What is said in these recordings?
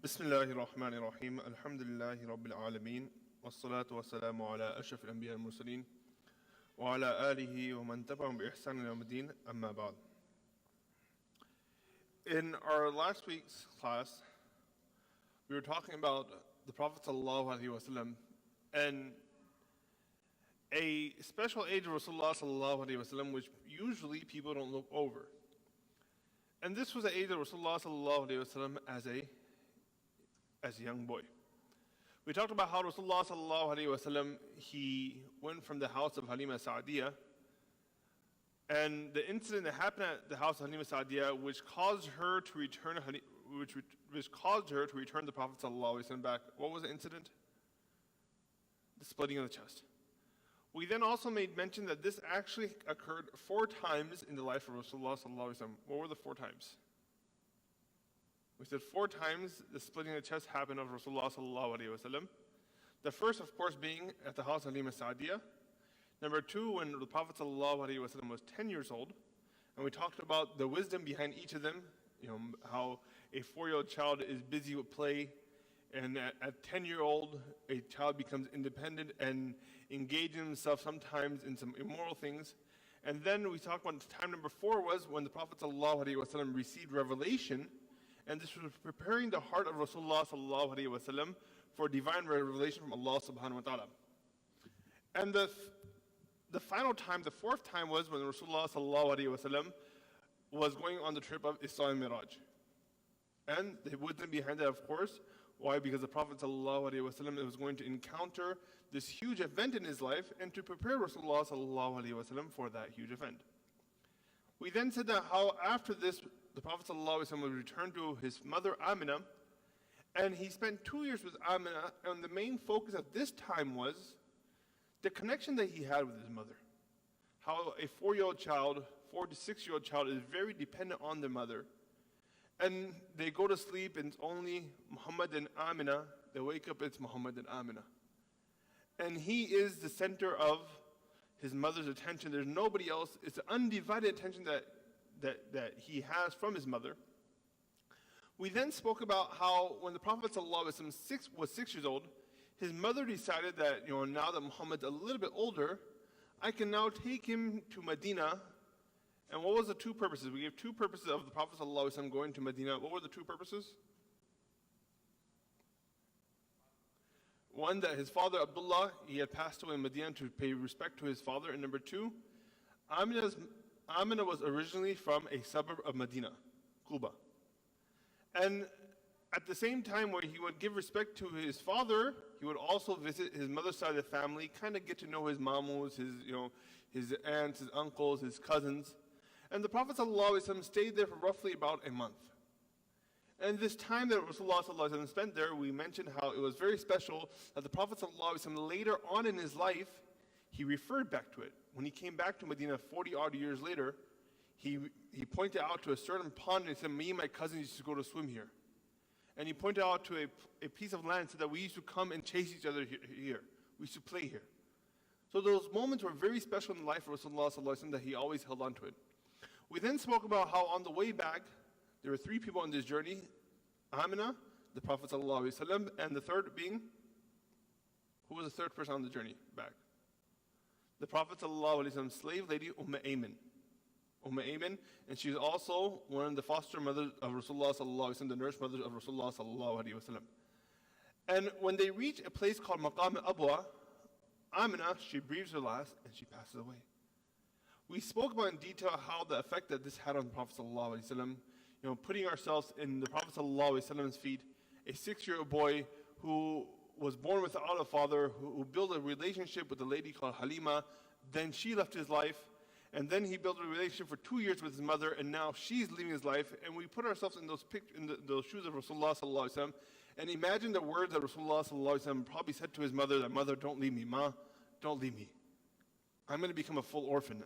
بسم الله الرحمن الرحيم الحمد لله رب العالمين والصلاة والسلام على أشرف الأنبياء المرسلين وعلى آله ومن تبعهم بإحسان إلى يوم الدين أما بعد. In our last week's class, we were talking about the Prophet ﷺ and a special age of Rasulullah ﷺ which usually people don't look over. And this was the age of Rasulullah ﷺ as a young boy. We talked about how Rasulullah ﷺ, he went from the house of Halima Sa'diyah, and the incident that happened at the house of Halima Sa'diyah which caused her to return the Prophet ﷺ back. What was the incident? The splitting of the chest. We then also made mention that this actually occurred 4 times in the life of Rasulullah ﷺ. What were the 4 times? We said 4 times the splitting of the chest happened of Rasulullah ﷺ. The first, of course, being at the house of Halima Sa'diyah. Number 2, when the Prophet ﷺ was 10 years old. And we talked about the wisdom behind each of them. How a 4-year-old child is busy with play. And at 10-year-old, a child becomes independent and engages himself sometimes in some immoral things. And then we talked about time number 4 was when the Prophet ﷺ received revelation. And this was preparing the heart of Rasulullah ﷺ for divine revelation from Allah subhanahu wa ta'ala. And the final time, the 4th time, was when Rasulullah ﷺ was going on the trip of Isra and Miraj. And the wisdom behind that, of course, why? Because the Prophet ﷺ was going to encounter this huge event in his life and to prepare Rasulullah ﷺ for that huge event. We then said that how after this, the Prophet ﷺ would return to his mother Amina, and he spent 2 years with Amina, and the main focus of this time was the connection that he had with his mother. How a 4-year-old child, 4 to 6-year-old child is very dependent on their mother. And they go to sleep and it's only Muhammad and Amina. They wake up, it's Muhammad and Amina. And he is the center of his mother's attention. There's nobody else. It's the undivided attention that he has from his mother. We then spoke about how when the Prophet ﷺ was 6 years old, his mother decided that, now that Muhammad's a little bit older, I can now take him to Medina. And what was the 2 purposes? We gave 2 purposes of the Prophet ﷺ going to Medina. What were the 2 purposes? One, that his father Abdullah, he had passed away in Medina to pay respect to his father. And number 2, Amina was originally from a suburb of Medina, Quba. And at the same time where he would give respect to his father, he would also visit his mother's side of the family, kind of get to know his mamus, his aunts, his uncles, his cousins. And the Prophet ﷺ stayed there for roughly about a month. And this time that Rasulullah ﷺ spent there, we mentioned how it was very special that the Prophet ﷺ later on in his life, he referred back to it. When he came back to Medina 40 odd years later, he pointed out to a certain pond and he said, me and my cousins used to go to swim here. And he pointed out to a piece of land and said that we used to come and chase each other here. We used to play here. So those moments were very special in the life of Rasulullah ﷺ that he always held on to it. We then spoke about how on the way back, there were 3 people on this journey. Amina, the Prophet ﷺ, and the third being, who was the third person on the journey back? The Prophet ﷺ's slave lady, Ayman, and she was also one of the foster mothers of Rasulullah ﷺ, the nurse mother of Rasulullah ﷺ. And when they reach a place called Maqam al-Abwa, Amina, she breathes her last and she passes away. We spoke about in detail how the effect that this had on the Prophet ﷺ, putting ourselves in the Prophet ﷺ's feet, a 6-year-old boy who was born without a father, who built a relationship with a lady called Halima, then she left his life, and then he built a relationship for 2 years with his mother, and now she's leaving his life, and we put ourselves in those shoes of Rasulullah ﷺ, and imagine the words that Rasulullah ﷺ probably said to his mother, that mother, don't leave me, ma, don't leave me. I'm going to become a full orphan.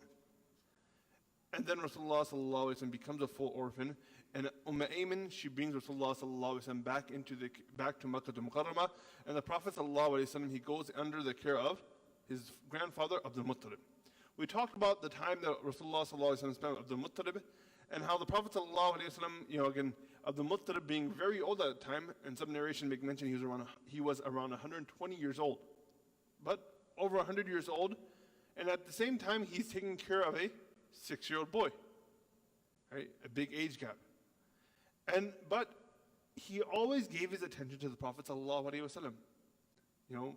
And then Rasulullah ﷺ becomes a full orphan, and Ayman, she brings Rasulullah ﷺ back to Makkah al-Mukarramah, and the Prophet ﷺ, he goes under the care of his grandfather Abdul Muttalib. We talked about the time that Rasulullah ﷺ spent with Abdul Muttalib, and how the Prophet ﷺ, again, Abdul Muttalib being very old at the time, and some narration make mention he was around 120 years old. But over 100 years old, and at the same time he's taking care of a 6-year-old boy. Right? A big age gap. But he always gave his attention to the Prophet sallallahu alaihi wasallam. You know,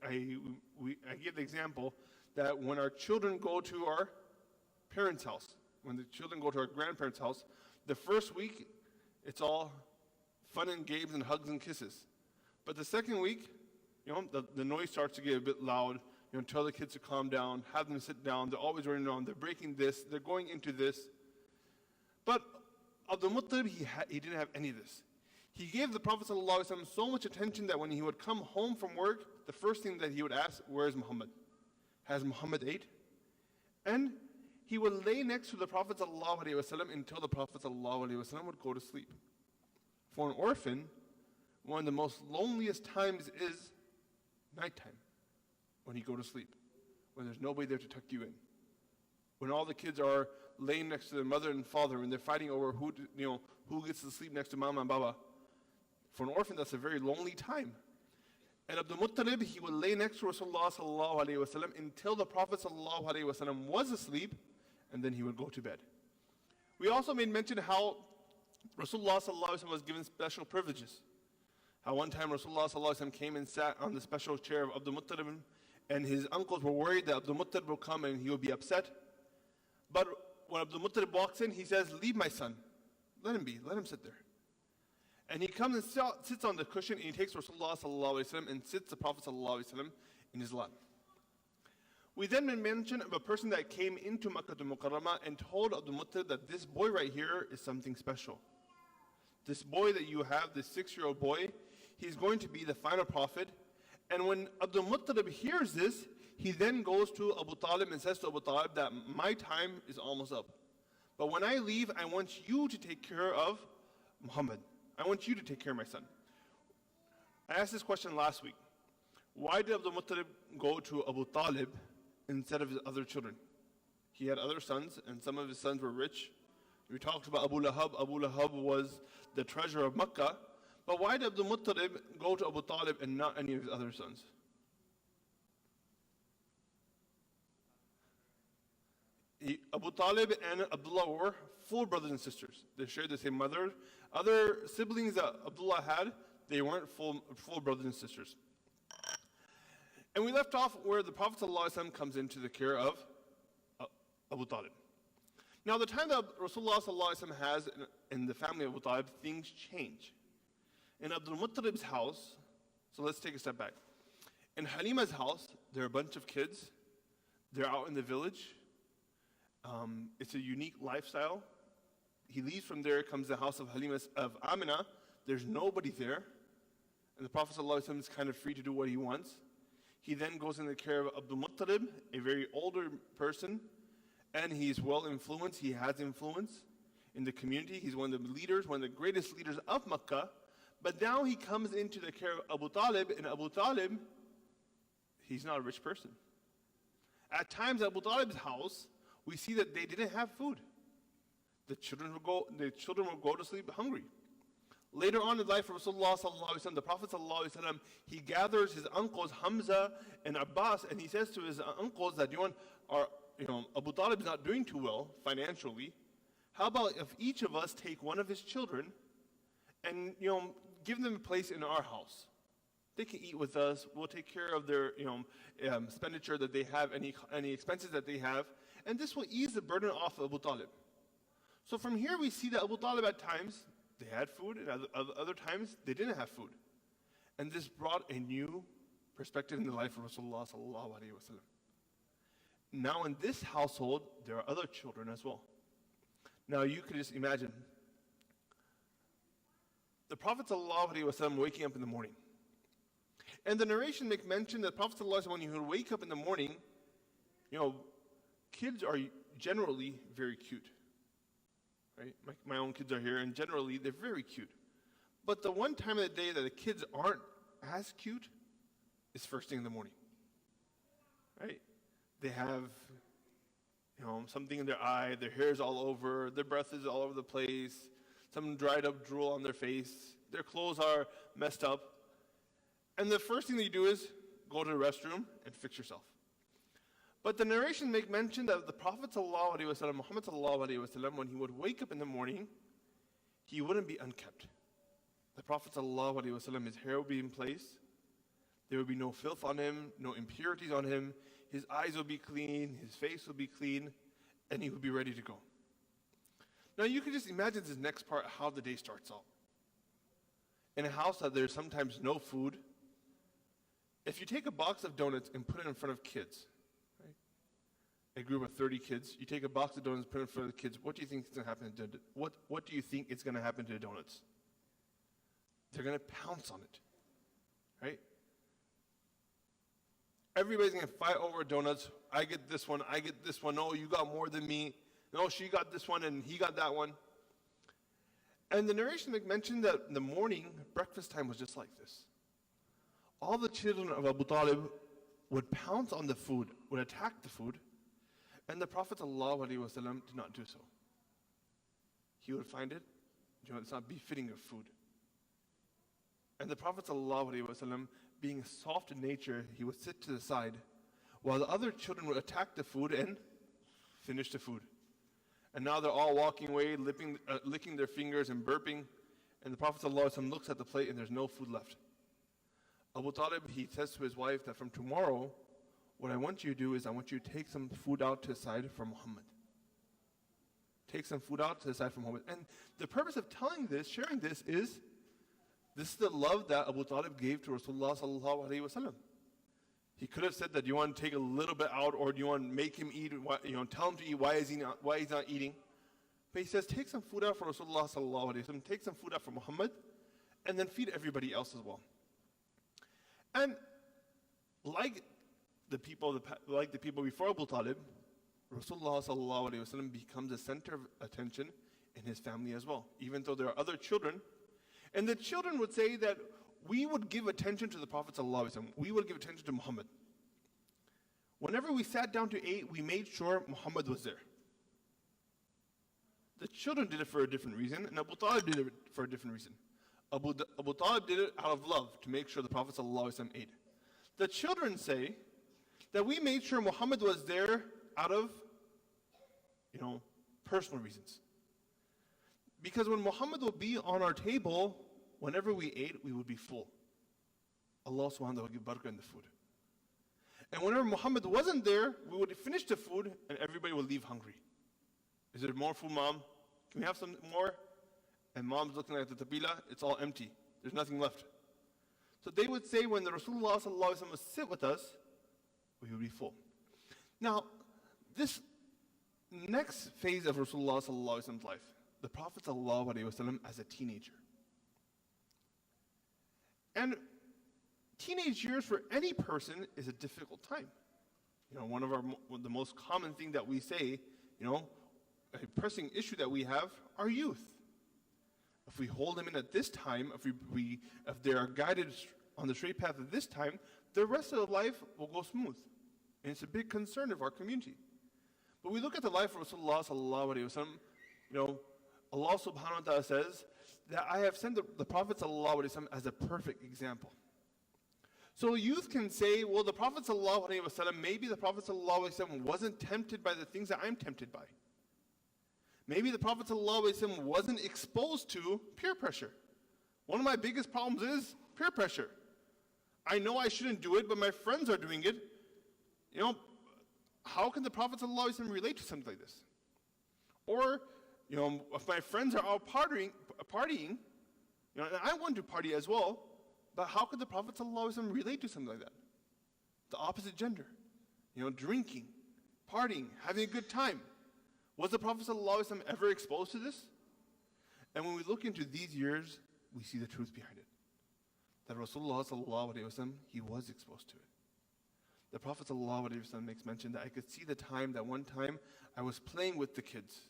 I give the example that when our children go to our parents' house, when the children go to our grandparents' house, the first week, it's all fun and games and hugs and kisses. But the second week, you know, the noise starts to get a bit loud. You know, tell the kids to calm down, have them sit down. They're always running around. They're breaking this. They're going into this. But Abdul Muttalib, he didn't have any of this. He gave the Prophet ﷺ so much attention that when he would come home from work, the first thing that he would ask, where is Muhammad? Has Muhammad ate? And he would lay next to the Prophet ﷺ until the Prophet ﷺ would go to sleep. For an orphan, one of the most loneliest times is nighttime, when you go to sleep, when there's nobody there to tuck you in. When all the kids are laying next to their mother and father and they're fighting over who gets to sleep next to Mama and Baba. For an orphan, that's a very lonely time. And Abdul Muttalib, he would lay next to Rasulullah sallallahu alaihi wasallam until the Prophet sallallahu alaihi wasallam was asleep, and then he would go to bed. We also made mention how Rasulullah sallallahu alaihi wasallam was given special privileges. How one time Rasulullah sallallahu alaihi wasallam came and sat on the special chair of Abdul Muttalib, and his uncles were worried that Abdul Muttalib will come and he will be upset. But when Abdul Muttalib walks in, he says, leave my son. Let him be. Let him sit there. And he comes and sits on the cushion, and he takes Rasulullah sallallahu alaihi wasallam and sits the Prophet sallallahu alaihi wasallam in his lap. We then mention of a person that came into Makkah al-Mukarramah and told Abdul Muttalib that this boy right here is something special. This boy that you have, this 6-year-old boy, he's going to be the final prophet. And when Abdul Muttalib hears this, he then goes to Abu Talib and says to Abu Talib that my time is almost up. But when I leave, I want you to take care of Muhammad. I want you to take care of my son. I asked this question last week. Why did Abdul Muttalib go to Abu Talib instead of his other children? He had other sons, and some of his sons were rich. We talked about Abu Lahab. Abu Lahab was the treasurer of Makkah. But why did Abdul Muttalib go to Abu Talib and not any of his other sons? Abu Talib and Abdullah were full brothers and sisters. They shared the same mother. Other siblings that Abdullah had, they weren't full brothers and sisters. And we left off where the Prophet ﷺ comes into the care of Abu Talib. Now, the time that Rasulullah ﷺ has in the family of Abu Talib, things change. In Abdul Muttalib's house, so let's take a step back. In Halima's house, there are a bunch of kids. They're out in the village. It's a unique lifestyle. He leaves from there, comes to the house of Amina. There's nobody there. And the Prophet ﷺ is kind of free to do what he wants. He then goes in the care of Abdul Muttalib, a very older person, and he's well influenced. He has influence in the community. He's one of the leaders, one of the greatest leaders of Makkah. But now he comes into the care of Abu Talib, and Abu Talib, he's not a rich person. At times, Abu Talib's house, we see that they didn't have food. The children will go to sleep hungry. Later on in the life of Rasulullah sallallahu alaihi wasallam, the Prophet sallallahu alaihi wasallam, he gathers his uncles Hamza and Abbas, and he says to his uncles that Abu Talib is not doing too well financially. How about if each of us take one of his children and give them a place in our house? They can eat with us. We'll take care of their expenditure that they have, any expenses that they have, and this will ease the burden off of Abu Talib. So from here we see that Abu Talib at times they had food, and other times they didn't have food, and this brought a new perspective in the life of Rasulullah sallallahu alaihi wasallam. Now in this household there are other children as well. Now you could just imagine the Prophet sallallahu alaihi wasallam waking up in the morning. And the narration make mention that Prophet ﷺ, when he would wake up in the morning, kids are generally very cute. Right? My own kids are here, and generally they're very cute. But the one time of the day that the kids aren't as cute is first thing in the morning. Right? They have something in their eye, their hair is all over, their breath is all over the place, some dried up drool on their face. Their clothes are messed up. And the first thing that you do is go to the restroom and fix yourself. But the narrations make mention that the Prophet ﷺ, Muhammad ﷺ, when he would wake up in the morning, he wouldn't be unkempt. The Prophet ﷺ, his hair would be in place. There would be no filth on him, no impurities on him. His eyes would be clean, his face would be clean, and he would be ready to go. Now you can just imagine this next part, how the day starts out. In a house that there's sometimes no food, if you take a box of donuts and put it in front of kids, right? A group of 30 kids, you take a box of donuts and put it in front of the kids, what do you think is going to happen to what do you think is going to happen to the donuts? They're going to pounce on it, right? Everybody's going to fight over donuts. I get this one, I get this one. No, you got more than me. No, she got this one and he got that one. And the narration mentioned that in the morning, breakfast time was just like this. All the children of Abu Talib would pounce on the food, would attack the food, and the Prophet ﷺ did not do so. He would find it, it's not befitting of food. And the Prophet ﷺ, being soft in nature, he would sit to the side, while the other children would attack the food and finish the food. And now they're all walking away, licking their fingers and burping, and the Prophet ﷺ looks at the plate and there's no food left. Abu Talib, he says to his wife that from tomorrow, what I want you to do is I want you to take some food out to the side for Muhammad. Take some food out to the side for Muhammad. And the purpose of telling this, sharing this is the love that Abu Talib gave to Rasulullah sallallahu alaihi wasallam. He could have said that, do you want to take a little bit out, or do you want to make him eat, tell him to eat, why he's not eating? But he says, take some food out for Rasulullah sallallahu alaihi wasallam, take some food out for Muhammad, and then feed everybody else as well. And like the people before Abu Talib, Rasulullah sallallahu alaihi wasallam becomes the center of attention in his family as well, even though there are other children. And the children would say that we would give attention to the Prophet sallallahu alaihi wasallam. We would give attention to Muhammad. Whenever we sat down to eat, we made sure Muhammad was there. The children did it for a different reason, and Abu Talib did it for a different reason. Abu Talib did it out of love to make sure the Prophet ﷺ ate. The children say that we made sure Muhammad was there out of, personal reasons. Because when Muhammad would be on our table, whenever we ate, we would be full. Allah subhanahu wa ta'ala would give barakah in the food. And whenever Muhammad wasn't there, we would finish the food and everybody would leave hungry. Is there more food, Mom? Can we have some more? And Mom's looking at the tabila, it's all empty. There's nothing left. So they would say when the Rasulullah sallallahu alaihi wasallam would sit with us, we would be full. Now, this next phase of Rasulullah sallallahu alaihi wasallam's life, the Prophet sallallahu alaihi wasallam as a teenager. And teenage years for any person is a difficult time. One of the most common thing that we say, a pressing issue that we have, are youth. If we hold them in at this time, if they are guided on the straight path at this time, the rest of life will go smooth. And it's a big concern of our community. But we look at the life of Rasulullah sallallahu alaihi wasallam, Allah subhanahu wa ta'ala says that I have sent the Prophet sallallahu alaihi wasallam as a perfect example. So youth can say, well, the Prophet sallallahu alaihi wasallam, maybe the Prophet sallallahu alaihi wasallam wasn't tempted by the things that I'm tempted by. Maybe the Prophet ﷺ wasn't exposed to peer pressure. One of my biggest problems is peer pressure. I know I shouldn't do it, but my friends are doing it. How can the Prophet ﷺ relate to something like this? Or, if my friends are out partying, and I want to party as well, but how could the Prophet ﷺ relate to something like that? The opposite gender. Drinking, partying, having a good time. Was the Prophet ﷺ ever exposed to this? And when we look into these years, we see the truth behind it. That Rasulullah ﷺ, he was exposed to it. The Prophet ﷺ makes mention that I could see the time that one time I was playing with the kids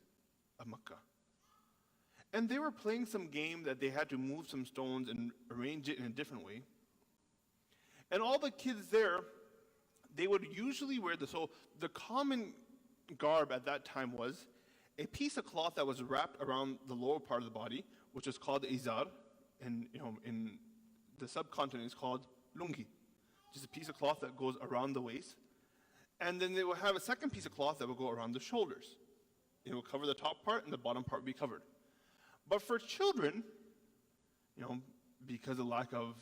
of Makkah. And they were playing some game that they had to move some stones and arrange it in a different way. And all the kids there, they would usually wear the common garb at that time was a piece of cloth that was wrapped around the lower part of the body, which is called izar, and in the subcontinent it's called lungi, just a piece of cloth that goes around the waist. And then they will have a second piece of cloth that will go around the shoulders. It will cover the top part and the bottom part will be covered. But for children, because of lack of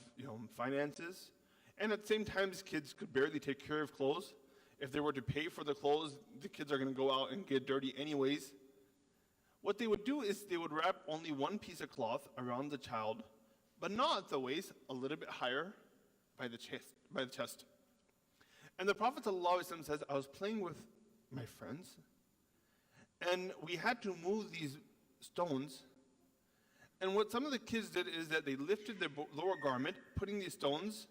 finances, and at the same time, these kids could barely take care of clothes. If they were to pay for the clothes, the kids are going to go out and get dirty anyways. What they would do is they would wrap only one piece of cloth around the child, but not at the waist, a little bit higher by the chest. And the Prophet ﷺ says, I was playing with my friends, and we had to move these stones. And what some of the kids did is that they lifted their lower garment, putting these stones,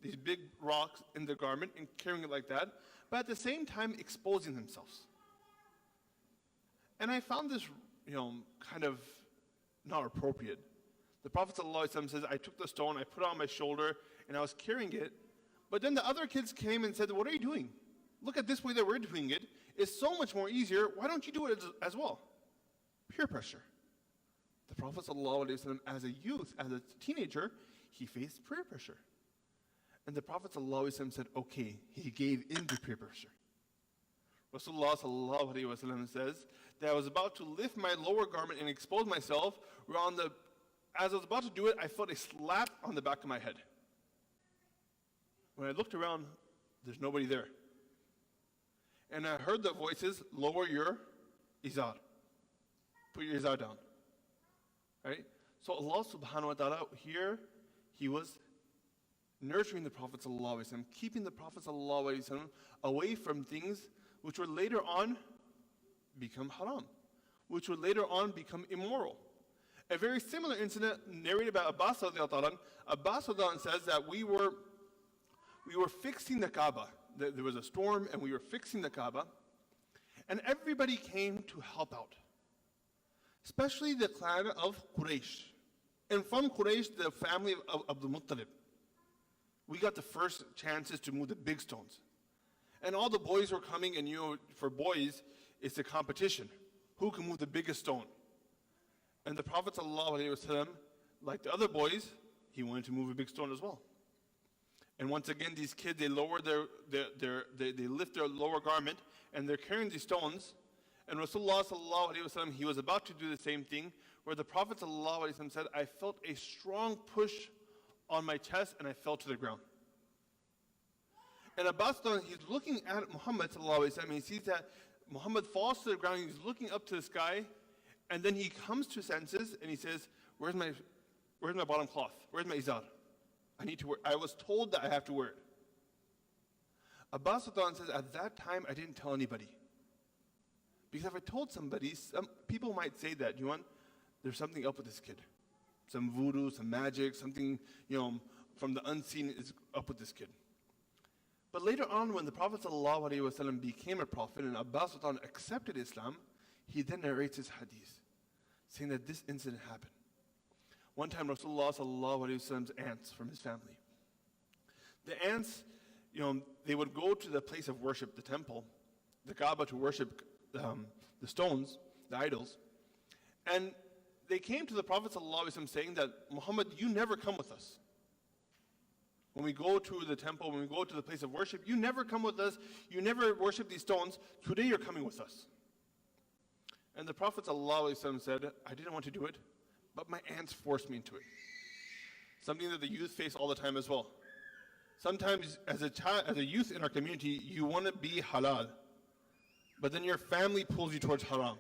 these big rocks in the garment and carrying it like that, but at the same time exposing themselves. And I found this, kind of not appropriate. The Prophet ﷺ says, I took the stone, I put it on my shoulder, and I was carrying it. But then the other kids came and said, what are you doing? Look at this way that we're doing it. It's so much more easier. Why don't you do it as well? Peer pressure. The Prophet ﷺ, as a youth, as a teenager, he faced peer pressure. And the Prophet ﷺ said, okay, he gave in to peer pressure. Rasulullah ﷺ says that I was about to lift my lower garment and expose myself. As I was about to do it, I felt a slap on the back of my head. When I looked around, there's nobody there. And I heard the voices, lower your izar. Put your izar down. Right? So Allah subhanahu wa ta'ala here, He was nurturing the Prophet ﷺ, keeping the Prophet ﷺ away from things which would later on become haram, which would later on become immoral. A very similar incident narrated by Abbas radiallahu anhu. Abbas radiallahu anhu says that we were fixing the Kaaba. There was a storm and we were fixing the Kaaba, and everybody came to help out, especially the clan of Quraysh. And from Quraysh, the family of Abdul Muttalib. We got the first chances to move the big stones. And all the boys were coming, and for boys, it's a competition. Who can move the biggest stone? And the Prophet ﷺ, like the other boys, he wanted to move a big stone as well. And once again, these kids, they lower they lift their lower garment, and they're carrying these stones. And Rasulullah ﷺ, he was about to do the same thing, where the Prophet ﷺ said, I felt a strong push on my chest, and I fell to the ground. And Abbas, he's looking at Muhammad ﷺ, and he sees that Muhammad falls to the ground, and he's looking up to the sky, and then he comes to senses, and he says, where's my bottom cloth? Where's my izar? I was told that I have to wear it. Abbas says, at that time, I didn't tell anybody. Because if I told somebody, some people might say that, there's something up with this kid. Some voodoo, some magic, something, from the unseen is up with this kid. But later on, when the Prophet ﷺ became a prophet and Abbas accepted Islam, he then narrates his hadith, saying that this incident happened. One time, Rasulullah ﷺ's aunts from his family. The aunts, they would go to the place of worship, the temple, the Kaaba, to worship the stones, the idols. And they came to the Prophet ﷺ saying that, Muhammad, you never come with us. When we go to the temple, when we go to the place of worship, you never come with us. You never worship these stones. Today you're coming with us. And the Prophet ﷺ said, I didn't want to do it, but my aunts forced me into it. Something that the youth face all the time as well. Sometimes as a youth in our community, you want to be halal, but then your family pulls you towards haram.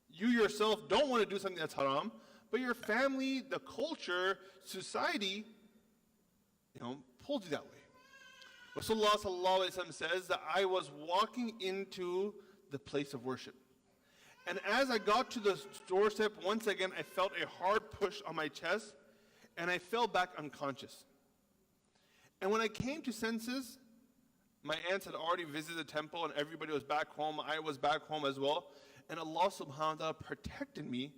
You yourself don't want to do something that's haram, but your family, the culture, society, pulls you that way. Rasulullah ﷺ says that I was walking into the place of worship. And as I got to the doorstep, once again, I felt a hard push on my chest, and I fell back unconscious. And when I came to senses, my aunts had already visited the temple, and everybody was back home. I was back home as well. And Allah subhanahu wa ta'ala protected me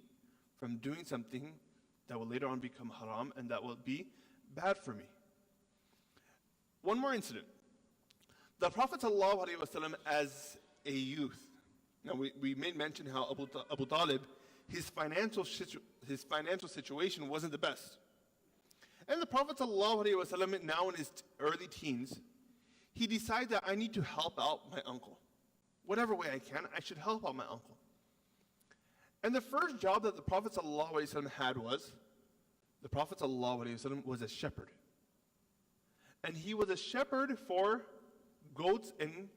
from doing something that will later on become haram and that will be bad for me. One more incident. The Prophet ﷺ, as a youth, Now, we made mention how Abu Talib, his financial situation wasn't the best. And the Prophet ﷺ, now in his early teens, he decided that I need to help out my uncle. Whatever way I can, I should help out my uncle. And the first job that the Prophet ﷺ had was, the Prophet ﷺ was a shepherd. And he was a shepherd for goats and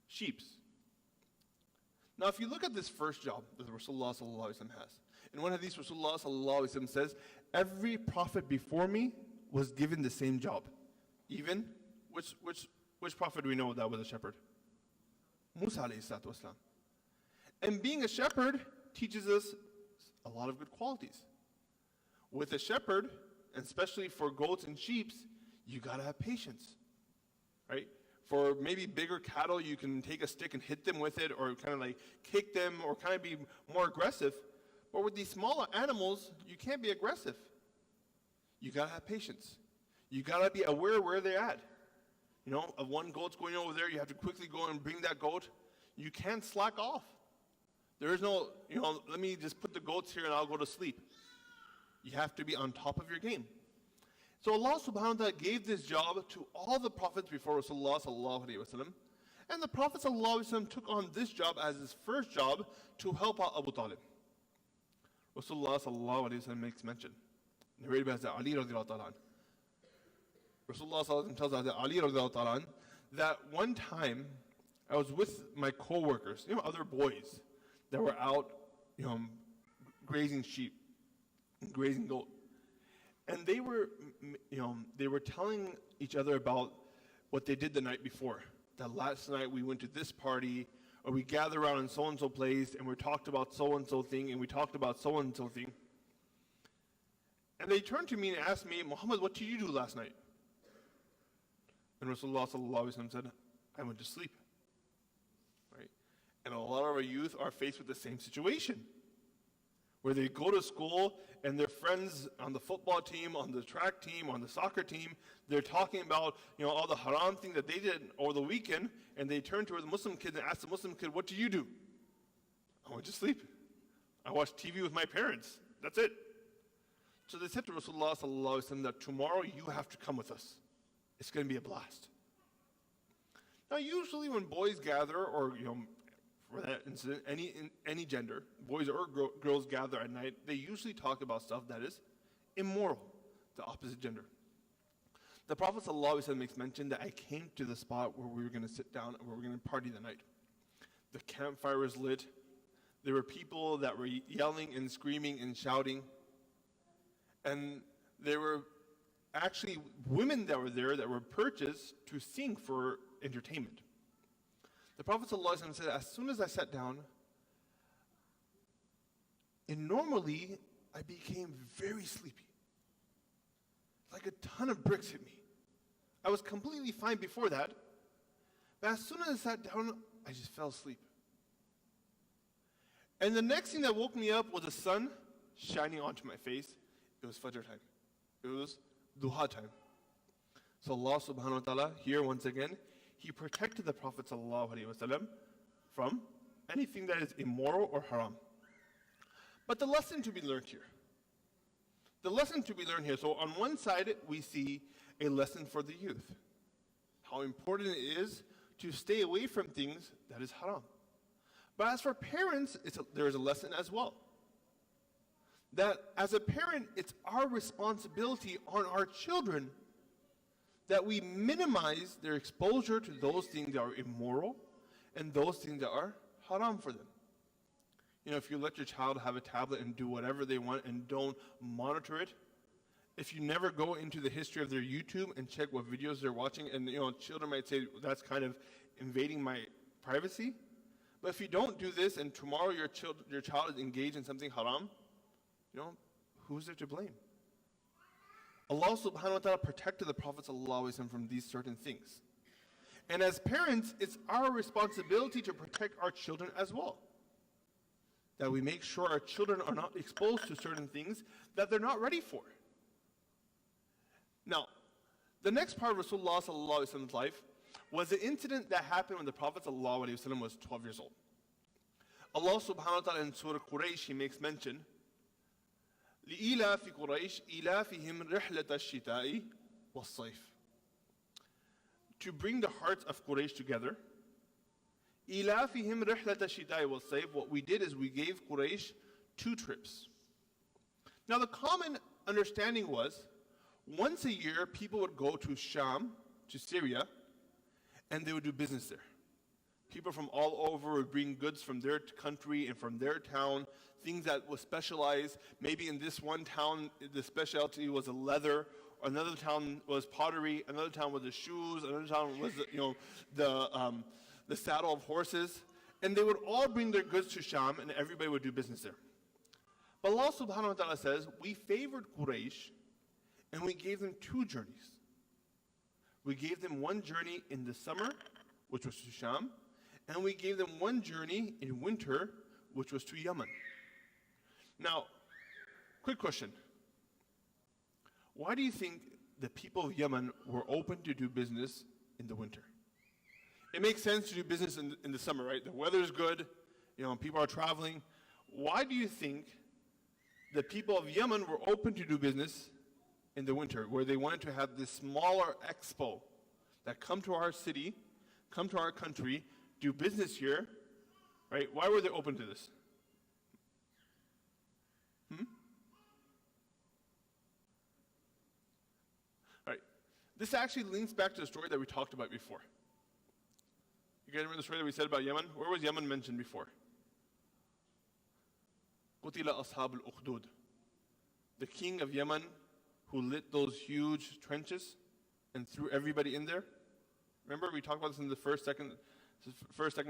sheep. Now, if you look at this first job that Rasulullah ﷺ has, in one of these, Rasulullah ﷺ says, every prophet before me was given the same job. Even, which prophet do we know that was a shepherd? Musa alayhi salatu wasalam. And being a shepherd teaches us a lot of good qualities. With a shepherd, and especially for goats and sheep, you gotta have patience, right? For maybe bigger cattle, you can take a stick and hit them with it, or kind of like kick them, or kind of be more aggressive. But with these smaller animals, you can't be aggressive. You gotta have patience. You gotta be aware where they're at. You know, if one goat's going over there, you have to quickly go and bring that goat. You can't slack off. There is no, let me just put the goats here and I'll go to sleep. You have to be on top of your game. So Allah subhanahu wa ta'ala gave this job to all the prophets before Rasulullah sallallahu alayhi wa sallam. And the Prophet sallallahu alayhi wa sallam took on this job as his first job to help out Abu Talib. Rasulullah sallallahu alayhi wa sallam makes mention. Narrated by Ali radiallahu ta'ala. Rasulullah sallallahu alayhi wa sallam tells us that Ali radiallahu ta'ala that one time I was with my co-workers, other boys that were out, grazing sheep, grazing goat. And they were telling each other about what they did the night before. That last night we went to this party, or we gathered around in so-and-so place, and we talked about so-and-so thing, and we talked about so-and-so thing. And they turned to me and asked me, Muhammad, what did you do last night? And Rasulullah sallallahu alaihi wasallam said, I went to sleep. Right? And a lot of our youth are faced with the same situation, where they go to school and their friends on the football team, on the track team, on the soccer team, they're talking about all the haram thing that they did over the weekend, and they turn to the Muslim kid and ask the Muslim kid, what do you do? I went to sleep. I watched TV with my parents. That's it. So they said to Rasulullah sallallahu alaihi wasallam that tomorrow you have to come with us. It's going to be a blast. Now usually when boys gather, or for that incident, any gender, boys or girls gather at night, they usually talk about stuff that is immoral, the opposite gender. The Prophet ﷺ makes mention that I came to the spot where we were going to sit down and where we were going to party the night. The campfire was lit. There were people that were yelling and screaming and shouting. And there were actually women that were there that were purchased to sing for entertainment. The Prophet ﷺ said, as soon as I sat down, and normally I became very sleepy. Like a ton of bricks hit me. I was completely fine before that, but as soon as I sat down, I just fell asleep. And the next thing that woke me up was the sun shining onto my face. It was Fajr time. It was Duha time. So Allah subhanahu wa ta'ala, here once again, He protected the Prophet ﷺ from anything that is immoral or haram. But the lesson to be learned here. So on one side, we see a lesson for the youth. How important it is to stay away from things that is haram. But as for parents, there is a lesson as well. That as a parent, it's our responsibility on our children that we minimize their exposure to those things that are immoral and those things that are haram for them. If you let your child have a tablet and do whatever they want and don't monitor it, if you never go into the history of their YouTube and check what videos they're watching, and children might say, that's kind of invading my privacy. But if you don't do this and tomorrow your child is engaged in something haram, who's there to blame? Allah subhanahu wa ta'ala protected the Prophet ﷺ from these certain things. And as parents, it's our responsibility to protect our children as well. That we make sure our children are not exposed to certain things that they're not ready for. Now, the next part of Rasulullah ﷺ's life was the incident that happened when the Prophet ﷺ was 12 years old. Allah subhanahu wa ta'ala in Surah Quraysh, He makes mention, لِإِلَافِ قُرَيْشِ إِلَافِهِمْ رِحْلَةَ الشِّتَاءِ وَالصَّيْفِ. To bring the hearts of Quraysh together. إِلَافِهِمْ رِحْلَةَ الشِّتَاءِ وَالصَّيْفِ. What we did is we gave Quraysh 2 trips. Now the common understanding was, once a year people would go to Sham, to Syria, and they would do business there. People from all over would bring goods from their country and from their town, things that was specialized. Maybe in this one town, the specialty was a leather, or another town was pottery, another town was the shoes, another town was the saddle of horses. And they would all bring their goods to Sham, and everybody would do business there. But Allah subhanahu wa ta'ala says, we favored Quraysh, and we gave them 2 journeys. We gave them 1 journey in the summer, which was to Sham, and we gave them 1 journey in winter, which was to Yemen. Now, quick question. Why do you think the people of Yemen were open to do business in the winter? It makes sense to do business in the summer, right? The weather's good, people are traveling. Why do you think the people of Yemen were open to do business in the winter, where they wanted to have this smaller expo that come to our city, come to our country, do business here, right? Why were they open to this? Right. This actually links back to the story that we talked about before. You guys remember the story that we said about Yemen? Where was Yemen mentioned before? قُتِلَ أَصْحَابُ الْأُخْدُودِ. The king of Yemen who lit those huge trenches and threw everybody in there. Remember we talked about this in the first, second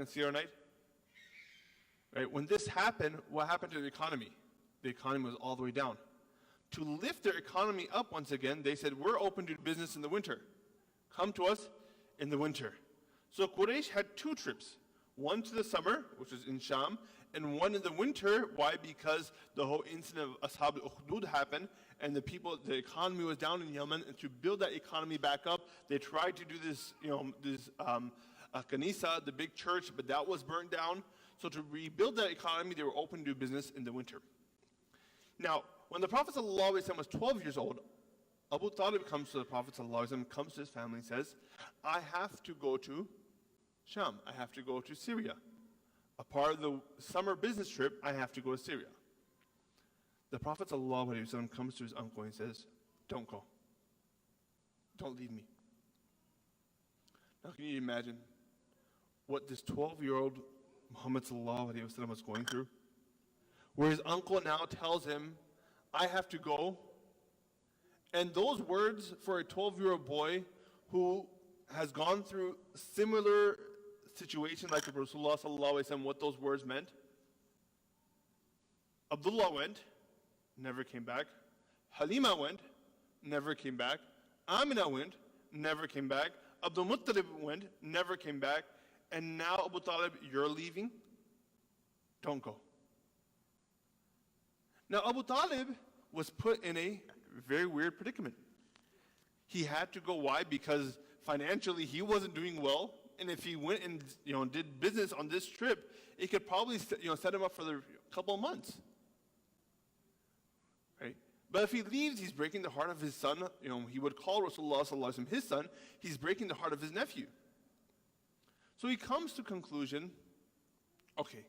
Seerah night? Right? When this happened, what happened to the economy? The economy was all the way down. To lift their economy up once again, they said, we're open to business in the winter. Come to us in the winter. So Quraysh had 2 trips. One to the summer, which is in Sham, and one in the winter. Why? Because the whole incident of Ashab al-Ukhdud happened, and the economy was down in Yemen, and to build that economy back up, they tried to do this, Kanisa, the big church, but that was burned down. So to rebuild that economy, they were open to do business in the winter. Now, when the Prophet ﷺ was 12 years old, Abu Talib comes to the Prophet ﷺ, comes to his family and says, I have to go to Sham, I have to go to Syria. A part of the summer business trip, I have to go to Syria. The Prophet ﷺ comes to his uncle and says, don't go. Don't leave me. Now can you imagine what this 12-year-old Muhammad ﷺ was going through? Where his uncle now tells him, I have to go. And those words for a 12-year-old boy who has gone through similar situations like Rasulullah ﷺ, what those words meant. Abdullah went, never came back. Halima went, never came back. Amina went, never came back. Abdul Muttalib went, never came back. And now Abu Talib, you're leaving? Don't go. Now Abu Talib was put in a very weird predicament. He had to go. Why? Because financially he wasn't doing well, and if he went and did business on this trip, it could probably set him up for a couple of months. Right? But if he leaves, he's breaking the heart of his son. He would call Rasulullah sallallahu alaihi wasallam his son. He's breaking the heart of his nephew. So he comes to conclusion. Okay,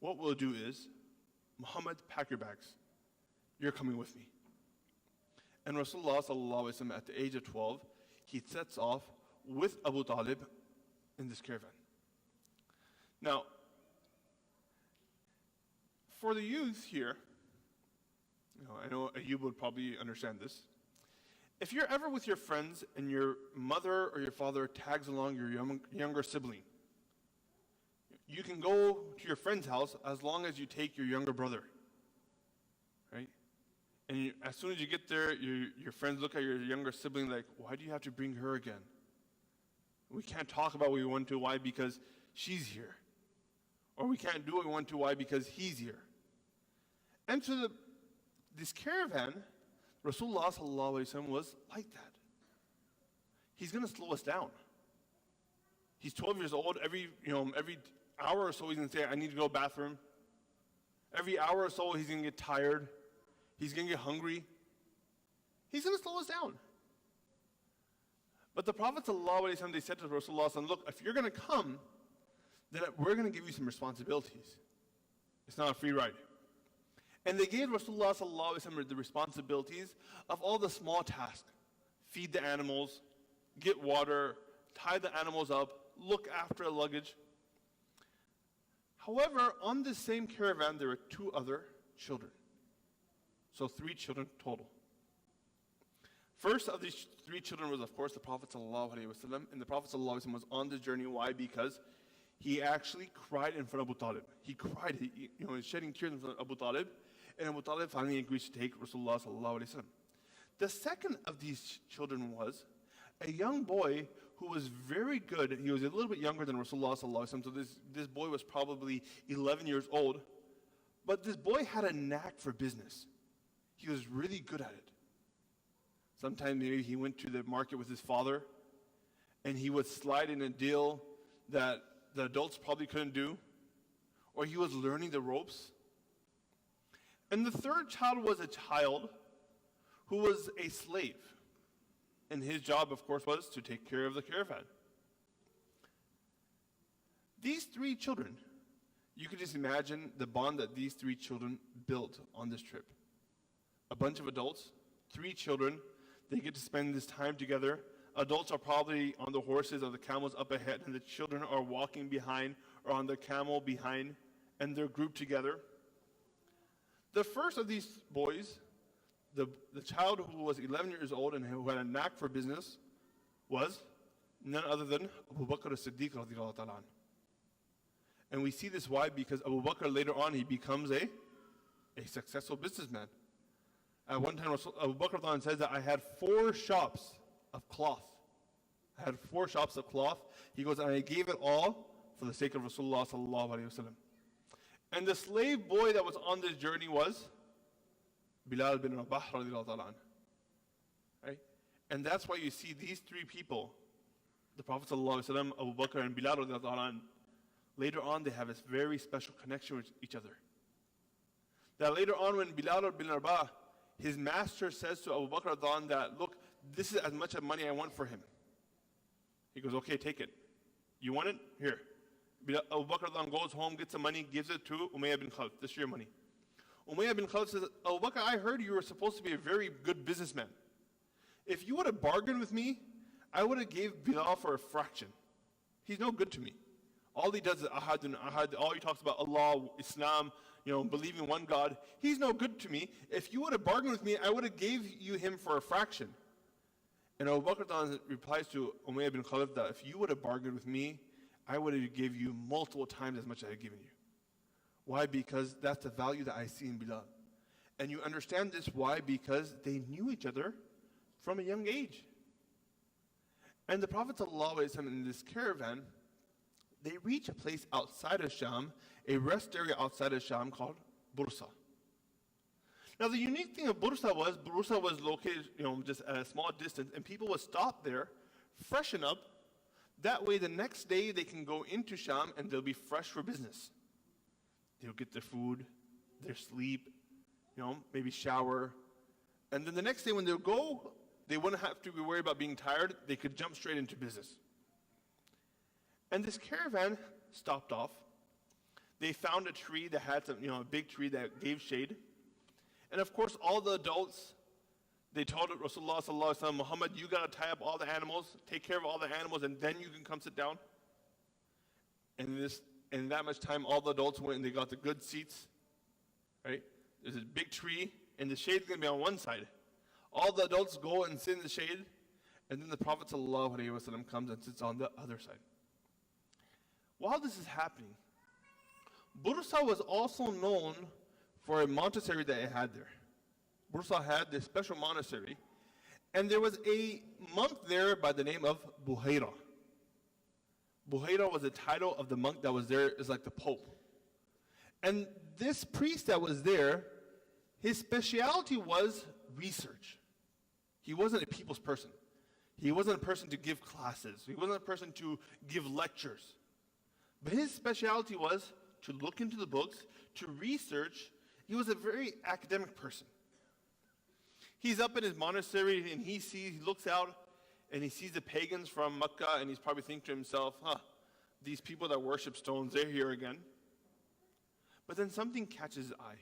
what we'll do is, Muhammad, pack your bags. You're coming with me. And Rasulullah sallallahu alaihi wasallam, at the age of 12, he sets off with Abu Talib in this caravan. Now, for the youth here, I know you would probably understand this. If you're ever with your friends and your mother or your father tags along your younger sibling, you can go to your friend's house as long as you take your younger brother, right? And as soon as you get there, your friends look at your younger sibling like, why do you have to bring her again? We can't talk about what we want to. Why? Because she's here. Or we can't do what we want to. Why? Because he's here. And so this caravan, Rasulullah sallallahu alaihi wasallam was like that. He's going to slow us down. He's 12 years old. hour or so he's going to say, I need to go to the bathroom. Every hour or so he's going to get tired. He's going to get hungry. He's going to slow us down. But the Prophet ﷺ, they said to Rasulullah, look, if you're going to come, then we're going to give you some responsibilities. It's not a free ride. And they gave Rasulullah ﷺ the responsibilities of all the small tasks. Feed the animals, get water, tie the animals up, look after the luggage. However, on this same caravan, there were 2 other children. So 3 children total. First of these 3 children was, of course, the Prophet ﷺ. And the Prophet ﷺ was on this journey. Why? Because he actually cried in front of Abu Talib. He cried, he was shedding tears in front of Abu Talib. And Abu Talib finally agreed to take Rasulullah ﷺ. The second of these children was a young boy who was very good. He was a little bit younger than Rasulullah ﷺ. So this boy was probably 11 years old. But this boy had a knack for business. He was really good at it. Sometimes maybe he went to the market with his father and he would slide in a deal that the adults probably couldn't do, or he was learning the ropes. And the third child was a child who was a slave. And his job, of course, was to take care of the caravan. These 3 children, you could just imagine the bond that these 3 children built on this trip. A bunch of adults, 3 children, they get to spend this time together. Adults are probably on the horses or the camels up ahead, and the children are walking behind or on the camel behind, and they're grouped together. The first of these boys, the child who was 11 years old and who had a knack for business, was none other than Abu Bakr as-Siddiq radiallahu ta'ala anhu. And we see this why? Because Abu Bakr later on, he becomes a successful businessman. At one time, Abu Bakr says that I had 4 shops of cloth. I had 4 shops of cloth. He goes, and I gave it all for the sake of Rasulullah sallallahu alayhi wa sallam. And the slave boy that was on this journey was Bilal bin Rabah radiallahu ta'ala anhu. Right? And that's why you see these 3 people, the Prophet sallallahu alayhi wa sallam, Abu Bakr and Bilal radiallahu ta'ala anhu, later on they have this very special connection with each other. That later on when Bilal bin Rabah, his master says to Abu Bakr that, look, this is as much of money I want for him. He goes, okay, take it. You want it? Here. Abu Bakr goes home, gets the money, gives it to Umayyah bin Khalaf. This is your money. Umayyah bin Khalaf says, Abu Bakr, I heard you were supposed to be a very good businessman. If you would have bargained with me, I would have gave Bilal for a fraction. He's no good to me. All he does is ahad and ahad. All he talks about Allah, Islam, believing one God. He's no good to me. If you would have bargained with me, I would have gave you him for a fraction. And Abu Bakr replies to Umayyah bin Khalaf that if you would have bargained with me, I would have given you multiple times as much as I had given you. Why? Because that's the value that I see in Bilal. And you understand this, why? Because they knew each other from a young age. And the Prophet ﷺ in this caravan, they reach a place outside of Sham, a rest area outside of Sham called Bursa. Now the unique thing of Bursa was located, just at a small distance, and people would stop there, freshen up. That way the next day they can go into Sham and they'll be fresh for business. They'll get their food, their sleep, maybe shower. And then the next day when they'll go, they wouldn't have to be worried about being tired. They could jump straight into business. And this caravan stopped off. They found a tree that had some, a big tree that gave shade. And of course, all the adults, they told Rasulullah sallallahu alaihi wasallam, Muhammad, you got to tie up all the animals, take care of all the animals, and then you can come sit down. And in that much time, all the adults went and they got the good seats. Right? There's a big tree, and the shade's going to be on one side. All the adults go and sit in the shade, and then the Prophet sallallahu alaihi wasallam comes and sits on the other side. While this is happening, Bursa was also known for a monastery that it had there. Bursa had this special monastery, and there was a monk there by the name of Buhaira. Buhaira was the title of the monk that was there, is like the Pope. And this priest that was there, his specialty was research. He wasn't a people's person. He wasn't a person to give classes. He wasn't a person to give lectures. But his specialty was to look into the books, to research. He was a very academic person. He's up in his monastery and he looks out and he sees the pagans from Mecca and he's probably thinking to himself, these people that worship stones, they're here again. But then something catches his eye.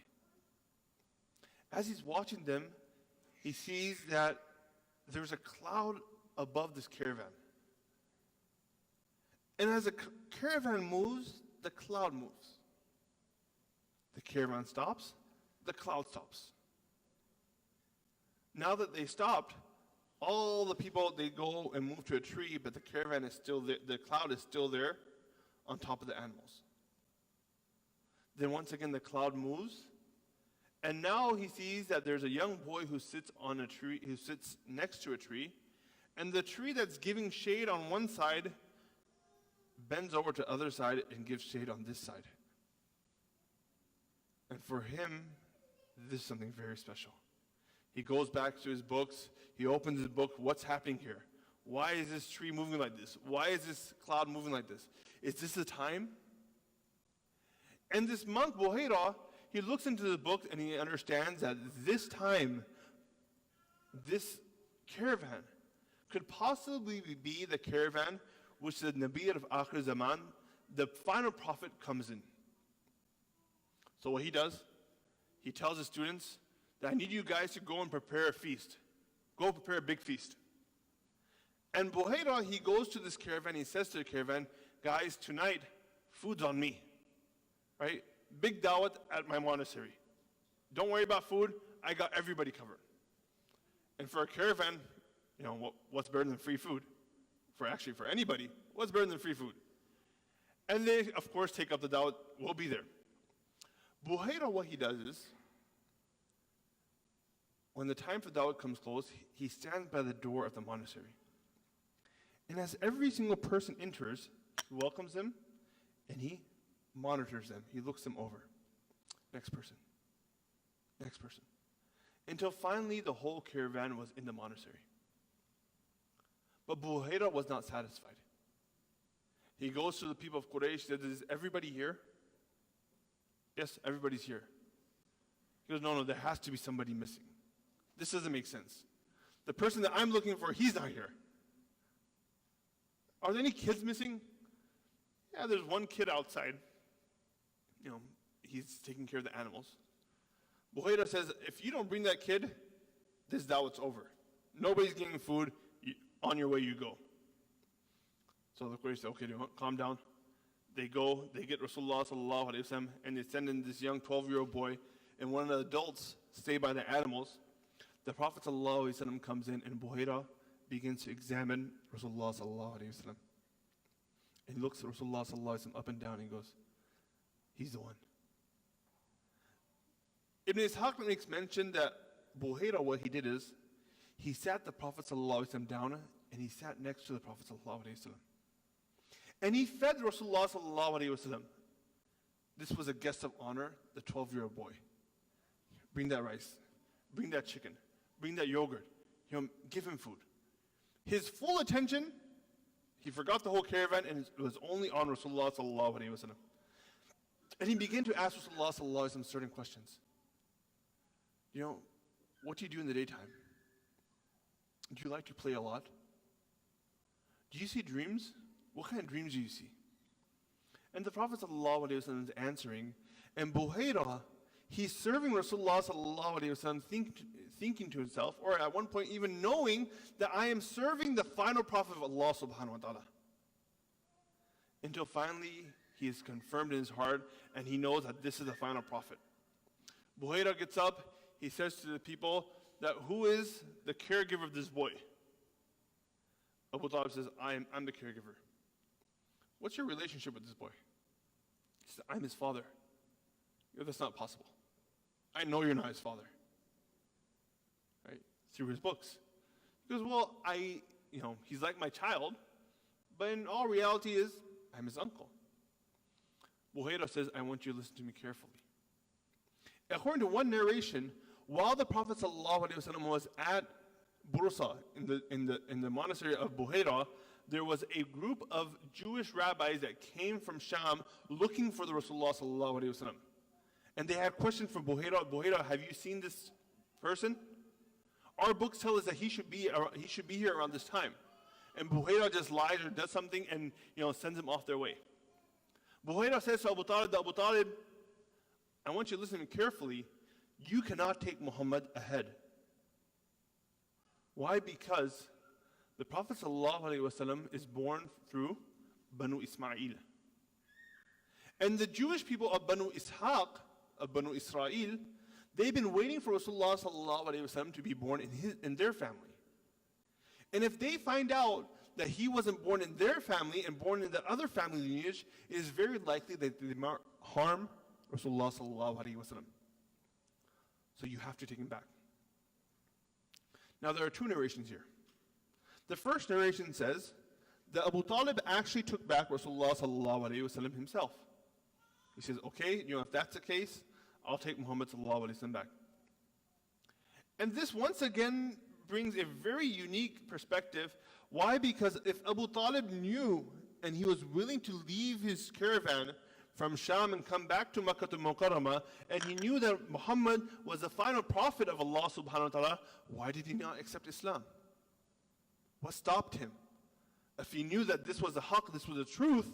As he's watching them, he sees that there's a cloud above this caravan. And as the caravan moves, the cloud moves. The caravan stops, the cloud stops. Now that they stopped, all the people, they go and move to a tree, but the caravan is still there, the cloud is still there on top of the animals. Then once again the cloud moves, and now he sees that there's a young boy who sits on a tree, who sits next to a tree, and the tree that's giving shade on one side bends over to the other side and gives shade on this side. And for him, this is something very special. He goes back to his books, he opens his book, what's happening here? Why is this tree moving like this? Why is this cloud moving like this? Is this the time? And this monk, Buhaira, he looks into the book and he understands that this time, this caravan, could possibly be the caravan which the Nabi of Akhir Zaman, the final prophet, comes in. So what he does, he tells his students that I need you guys to go and prepare a feast. Go prepare a big feast. And Buhaira, he goes to this caravan, he says to the caravan, guys, tonight, food's on me. Right? Big dawat at my monastery. Don't worry about food, I got everybody covered. And for a caravan, what's better than free food? For anybody, what's better than free food? And they, of course, take up the dawat, we'll be there. Buhaira, what he does is, when the time for dawat comes close, he stands by the door of the monastery. And as every single person enters, he welcomes them, and he monitors them. He looks them over. Next person. Next person. Until finally the whole caravan was in the monastery. But Buhaira was not satisfied. He goes to the people of Quraysh, says, is everybody here? Yes, everybody's here. He goes, no, there has to be somebody missing. This doesn't make sense. The person that I'm looking for, he's not here. Are there any kids missing? Yeah, there's one kid outside. He's taking care of the animals. Buhaira says, if you don't bring that kid, this dawat's over. Nobody's getting food. On your way you go. So the Quraysh say, okay, calm down. They go, they get Rasulullah sallallahu alaihi wasallam, and they send in this young 12-year-old boy, and one of the adults stay by the animals. The Prophet sallallahu alaihi wasallam comes in, and Buhaira begins to examine Rasulullah sallallahu alaihi wasallam. And he looks at Rasulullah sallallahu alaihi wasallam up and down, and he goes, he's the one. Ibn Ishaq makes mention that Buhaira, what he did is, he sat the Prophet ﷺ down, and he sat next to the Prophet ﷺ. And he fed Rasulullah ﷺ. This was a guest of honor, the 12-year-old boy. Bring that rice, bring that chicken, bring that yogurt, give him food. His full attention, he forgot the whole caravan, and it was only on Rasulullah ﷺ. And he began to ask Rasulullah ﷺ certain questions. What do you do in the daytime? Do you like to play a lot? Do you see dreams? What kind of dreams do you see? And the Prophet ﷺ is answering, and Buhaira, he's serving Rasulullah ﷺ, thinking to himself, or at one point even knowing that I am serving the final Prophet of Allah subhanahu wa ta'ala. Until finally he is confirmed in his heart, and he knows that this is the final Prophet. Buhaira gets up, he says to the people, that who is the caregiver of this boy? Abu Talib says, I'm the caregiver. What's your relationship with this boy? He says, I'm his father. That's not possible. I know you're not his father. Right? Through his books. He goes, well, he's like my child, but in all reality is, I'm his uncle. Buhaira says, I want you to listen to me carefully. According to one narration, while the Prophet ﷺ was at Bursa, in the monastery of Buhaira, there was a group of Jewish rabbis that came from Sham looking for the Rasulullah sallallahu alaihi wasallam. And they had questions for Buhaira. Buhaira, have you seen this person? Our books tell us that he should be here around this time. And Buhaira just lies or does something and sends them off their way. Buhaira says to Abu Talib, I want you to listen carefully. You cannot take Muhammad ahead. Why? Because the Prophet ﷺ is born through Banu Ismail. And the Jewish people of Banu Ishaq, of Banu Israel, they've been waiting for Rasulullah ﷺ to be born in their family. And if they find out that he wasn't born in their family and born in the other family lineage, it is very likely that they might harm Rasulullah ﷺ. So you have to take him back. Now there are two narrations here. The first narration says that Abu Talib actually took back Rasulullah ﷺ himself. He says, okay, if that's the case, I'll take Muhammad ﷺ back. And this once again brings a very unique perspective. Why? Because if Abu Talib knew and he was willing to leave his caravan from Sham and come back to Makkah al-Mukarramah, and he knew that Muhammad was the final prophet of Allah subhanahu wa ta'ala, why did he not accept Islam? What stopped him? If he knew that this was the haqq, this was the truth,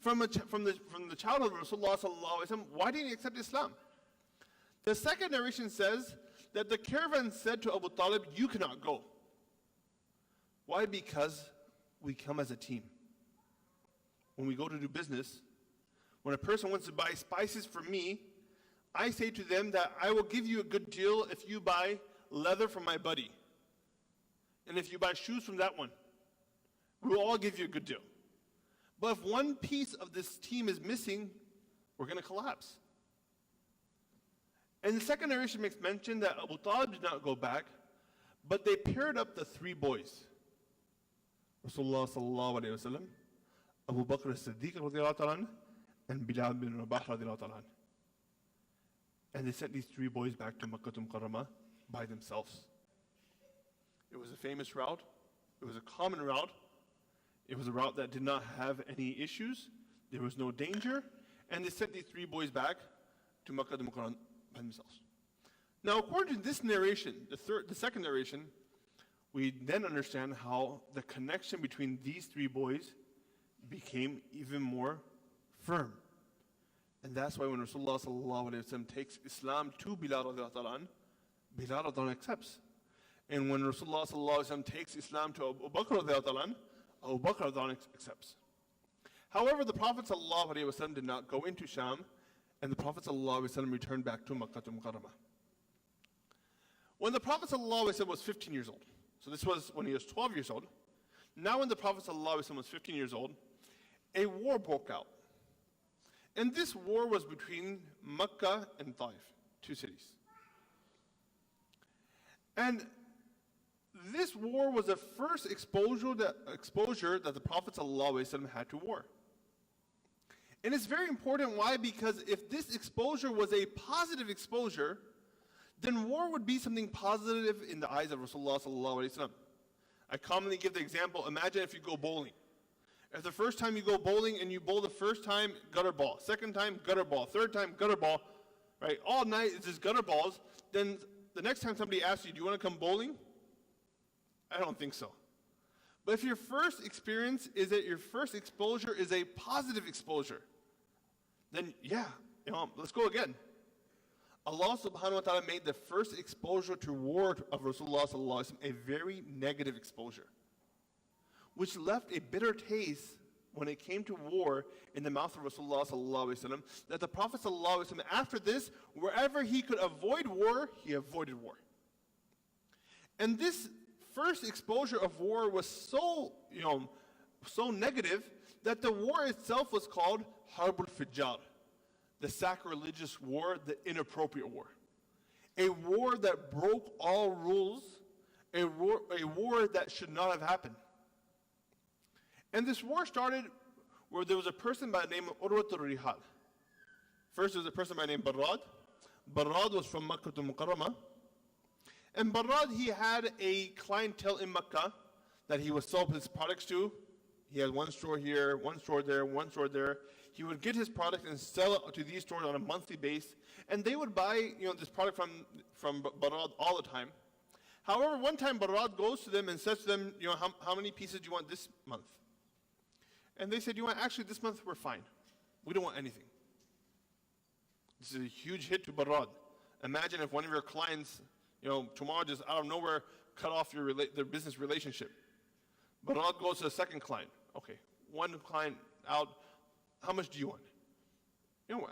from the childhood of Rasulullah sallallahu alaihi wasallam, why didn't he accept Islam? The second narration says that the caravan said to Abu Talib, you cannot go. Why? Because we come as a team. When we go to do business, when a person wants to buy spices from me, I say to them that I will give you a good deal if you buy leather from my buddy. And if you buy shoes from that one, we will all give you a good deal. But if one piece of this team is missing, we're going to collapse. And the second narration makes mention that Abu Talib did not go back, but they paired up the three boys. Rasulullah sallallahu alayhi wa sallam, Abu Bakr as-Siddiq radiyallahu ta'ala, and Bilal bin Rabah radiyallahu ta'ala. And they sent these three boys back to Makkah al-Mukarramah by themselves. It was a famous route. It was a common route. It was a route that did not have any issues. There was no danger. And they sent these three boys back to Makkah al-Mukarramah by themselves. Now, according to this narration, the second narration, we then understand how the connection between these three boys became even more firm. And that's why when Rasulullah sallallahu alaihi wasallam takes Islam to Bilal radiallahu ta'ala, Bilal radiallahu ta'ala accepts. And when Rasulullah sallallahu alaihi wasallam takes Islam to Abu Bakr radiallahu ta'ala, Abu Bakr radiallahu ta'ala accepts. However, the Prophet sallallahu alaihi wasallam did not go into Sham, and the Prophet sallallahu alaihi wasallam returned back to Makkah al-Mukarramah. When the Prophet sallallahu alaihi wasallam was 15 years old, so this was when he was 12 years old, now when the Prophet sallallahu alaihi wasallam was 15 years old, a war broke out. And this war was between Makkah and Taif, two cities. And this war was the first exposure that the Prophet ﷺ had to war. And it's very important. Why? Because if this exposure was a positive exposure, then war would be something positive in the eyes of Rasulullah ﷺ. I commonly give the example, imagine if you go bowling. If the first time you go bowling and you bowl the first time, gutter ball. Second time, gutter ball. Third time, gutter ball. Right? All night it's just gutter balls. Then the next time somebody asks you, do you want to come bowling? I don't think so. But if your first experience is that your first exposure is a positive exposure, then yeah, let's go again. Allah subhanahu wa ta'ala made the first exposure to war of Rasulullah sallallahu alaihi wasallam a very negative exposure, which left a bitter taste when it came to war in the mouth of Rasulullah sallallahu alaihi wasallam, that the Prophet sallallahu alaihi wasallam, after this, wherever he could avoid war, he avoided war. And this first exposure of war was so negative that the war itself was called Harbul Fijjar, the sacrilegious war, the inappropriate war. A war that broke all rules, a war that should not have happened. And this war started where there was a person by the name of Urwat al-Rihal. First there was a person by the name of Barrad. Barrad was from Makkah al-Mukarramah. And Barad, he had a clientele in Mecca that he would sell his products to. He had one store here, one store there, one store there. He would get his product and sell it to these stores on a monthly basis, and they would buy, this product from Barad all the time. However, one time Barad goes to them and says to them, how many pieces do you want this month? And they said, actually this month we're fine. We don't want anything. This is a huge hit to Barad. Imagine if one of your clients, tomorrow just out of nowhere cut off their business relationship. Barad goes to the second client. Okay, one client out, how much do you want?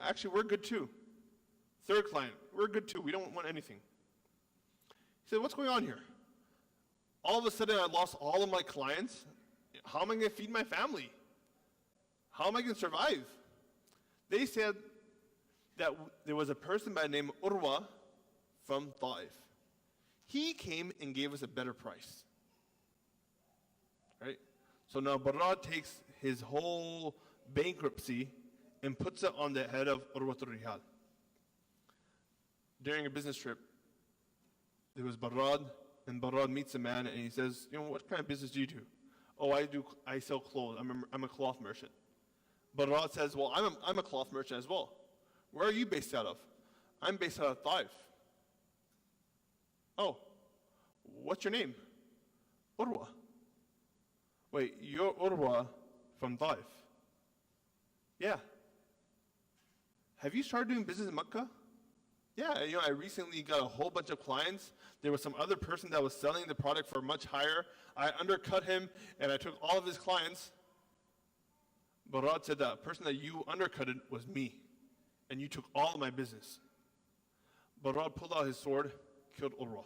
Actually we're good too. Third client, we're good too, we don't want anything. He said, what's going on here? All of a sudden I lost all of my clients. How am I going to feed my family? How am I going to survive? They said that there was a person by the name of Urwa from Taif. He came and gave us a better price. Right? So now Barad takes his whole bankruptcy and puts it on the head of Urwatul Rihal. During a business trip, there was Barad, and Barad meets a man and he says, what kind of business do you do? Oh, I sell clothes. I'm a cloth merchant. Barad says, well, I'm a cloth merchant as well. Where are you based out of? I'm based out of Taif. Oh, what's your name? Urwa. Wait, you're Urwa from Taif? Yeah. Have you started doing business in Mecca? Yeah, I recently got a whole bunch of clients. There was some other person that was selling the product for much higher. I undercut him, and I took all of his clients. Barad said that person that you undercutted was me, and you took all of my business. Barad pulled out his sword, killed Urwa.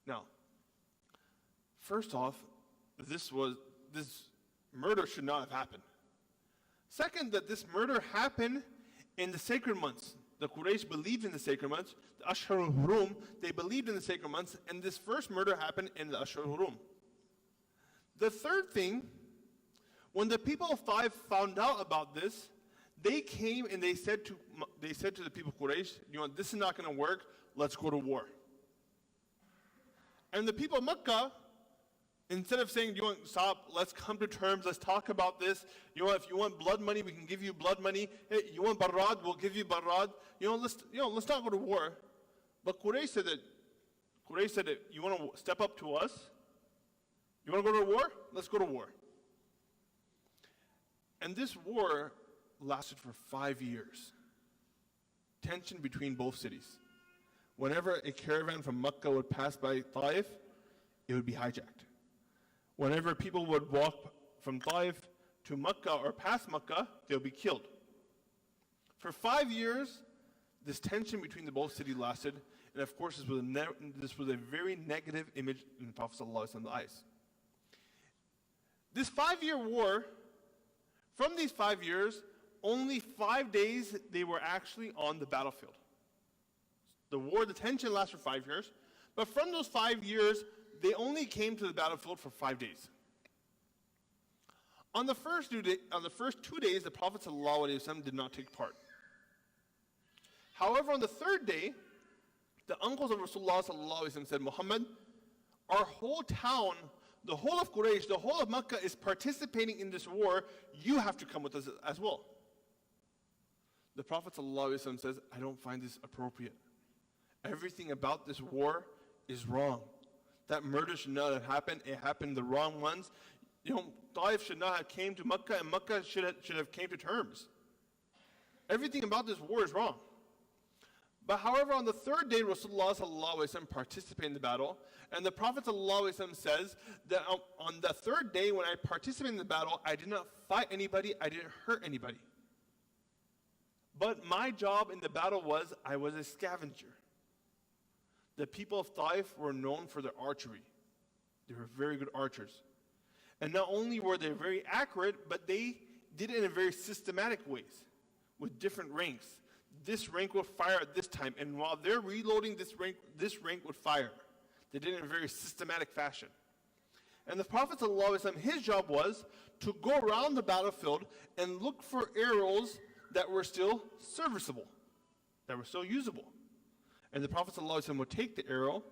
Now, first off, this murder should not have happened. Second, that this murder happened in the sacred months. The Quraysh believed in the sacred months. The Ashhur al-Hurum, they believed in the sacred months, and this first murder happened in the Ashhur al-Hurum. The third thing, when the people of Taif found out about this, they came and they said to the people of Quraysh, this is not going to work, let's go to war. And the people of Mecca, instead of saying, stop, let's come to terms, let's talk about this. If you want blood money, we can give you blood money. Hey, you want barad, we'll give you barad. Let's not go to war. But Quraysh said that, you want to step up to us? You want to go to war? Let's go to war. And this war lasted for 5 years. Tension between both cities. Whenever a caravan from Mecca would pass by Taif, it would be hijacked. Whenever people would walk from Taif to Mecca or past Mecca, they would be killed. For 5 years, this tension between the both cities lasted, and of course this was a very negative image in the Prophet ﷺ's eyes. This 5-year war, from these 5 years, only 5 days they were actually on the battlefield. The tension lasted for 5 years, but from those 5 years, they only came to the battlefield for 5 days. On the first 2 days, the Prophet ﷺ did not take part. However, on the third day, the uncles of Rasulullah ﷺ said, Muhammad, our whole town, the whole of Quraysh, the whole of Mecca is participating in this war. You have to come with us as well. The Prophet ﷺ says, I don't find this appropriate. Everything about this war is wrong. That murder should not have happened. It happened the wrong ones. Taif should not have came to Mecca, and Mecca should have came to terms. Everything about this war is wrong. But however, on the third day, Rasulullah ﷺ participated in the battle, and the Prophet ﷺ says that on the third day, when I participated in the battle, I did not fight anybody, I didn't hurt anybody. But my job in the battle was, I was a scavenger. The people of Taif were known for their archery. They were very good archers. And not only were they very accurate, but they did it in a very systematic ways, with different ranks. This rank would fire at this time, and while they're reloading this rank would fire. They did it in a very systematic fashion. And the Prophet ﷺ, his job was to go around the battlefield and look for arrows that were still serviceable, that were still usable. And the Prophet ﷺ would take the arrow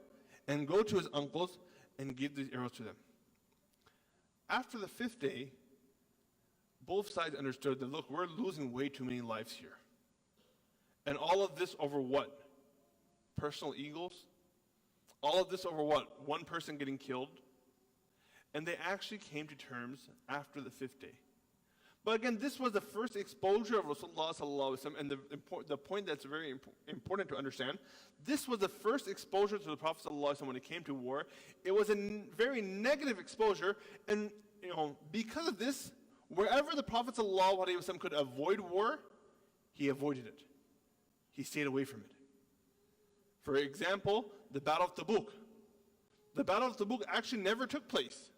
and go to his uncles and give these arrows to them. After the 5th day, both sides understood that, look, we're losing way too many lives here. And all of this over what? Personal egos? All of this over what? One person getting killed? And they actually came to terms after the 5th day. But again, this was the first exposure of Rasulullah sallallahu alaihi wasallam, and the point that's very important to understand, this was the first exposure to the Prophet sallallahu alaihi wasallam when it came to war. It was a very negative exposure, and because of this, wherever the Prophet sallallahu alaihi wasallam could avoid war, he avoided it. He stayed away from it. For example, the Battle of Tabuk. The Battle of Tabuk actually never took place.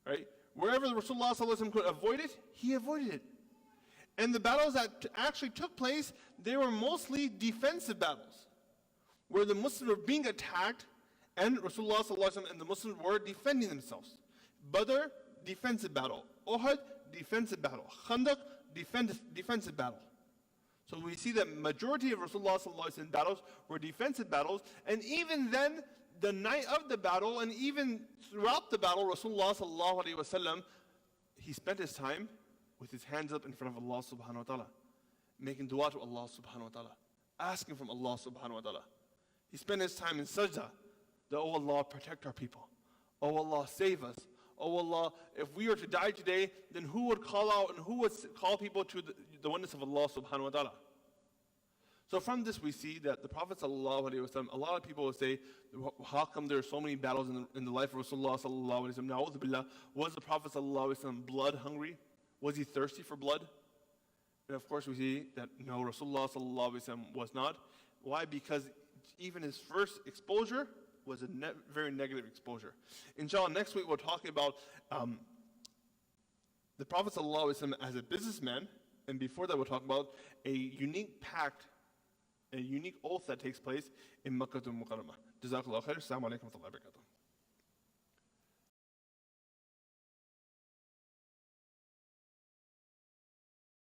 Right? Wherever the Rasulullah sallallahu alaihi wasallam could avoid it, he avoided it. And the battles that actually took place, they were mostly defensive battles, where the Muslims were being attacked, and Rasulullah sallallahu alaihi wasallam and the Muslims were defending themselves. Badr, defensive battle. Uhud, defensive battle. Khandaq, defensive battle. So we see that majority of Rasulullah sallallahu alaihi wasallam battles were defensive battles, and even then, the night of the battle, and even throughout the battle, Rasulullah sallallahu alaihi wasallam, he spent his time with his hands up in front of Allah subhanahu wa ta'ala, making dua to Allah subhanahu wa ta'ala, asking from Allah subhanahu wa ta'ala. He spent his time in sajda, that, oh Allah, protect our people. Oh Allah, save us. Oh Allah, if we were to die today, then who would call out and who would call people to the oneness of Allah subhanahu wa ta'ala? So from this we see that the Prophet sallallahu alaihi wasallam, a lot of people will say, how come there are so many battles in the life of Rasulullah sallallahu alaihi wasallam? Na'udhu billah, was the Prophet sallallahu alaihi wasallam blood hungry? Was he thirsty for blood? And of course we see that no, Rasulullah sallallahu alaihi wasallam was not. Why? Because even his first exposure was a very negative exposure. Inshallah, next week we're talking about the Prophet sallallahu alaihi wasallam as a businessman, and before that we'll talk about a unique pact, a unique oath that takes place in Makkah al-Mukarramah. Jazakallah khair. Assalamu alaikum wa rahmatullahi wa barakatuh.